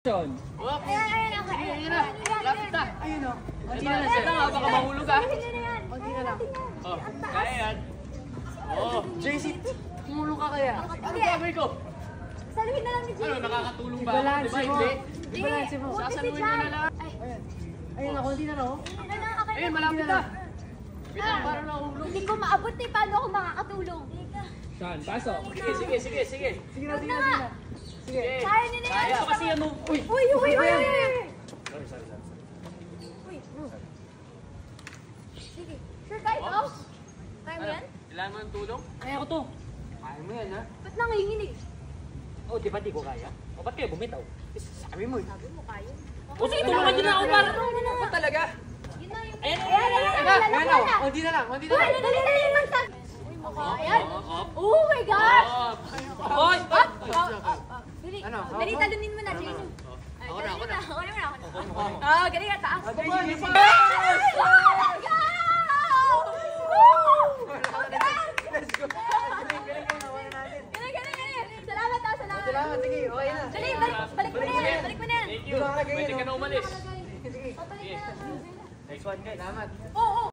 Ayun. Ayun na. Lapit na. Ayun o. Konti na lang. Ito nga, baka mahulog ka. Konti na lang. Oh, kaya yan. Oh, JC, tumulong ka kaya? ano gagawin ko? Saluhin na lang ni Ano, JC. nakakatulong ba? Ibalanse Diba, mo. hindi? Ibalanse mo. Sasaluhin mo na lang. Ayun na, konti na lang o. Ayun, malapit na. Wait lang, parang nahulog. Hindi ko maabot eh. Paano ako makakatulong? Saan? Pasok. Sige. Sige na. Sige. Kaya niyo na yan. Kaya. Kasi ano, uy. Uy! Sorry. Sige. Sure, kaya ito? Kaya mo yan? Kailangan mo ng tulong? Kaya ko to. Kaya mo yan ha? Ba't nanginginig? Oh, di ba di ko kaya? O, ba't kayo bumitaw? Sabi mo eh. Sabi mo kaya. O, sige, tulungan niyo na ako para. Ako talaga. Yun na yun. Ayan. Ayun o. Konti na lang. Uy, dali, magtag. Uy, makayan. Up. Oh my God! Oy! Dali, Ano? dali, talunin mo na, JC. Ako na. Galing ka, taas. JC. Let's go. Galing naman natin. Galing. Salamat. Salamat, sige. Okay na. Dali, balik mo na yan. Thank you. Pwede ka na umalis. Sige. Papalik na lang. Next one, guys. Salamat. Oo.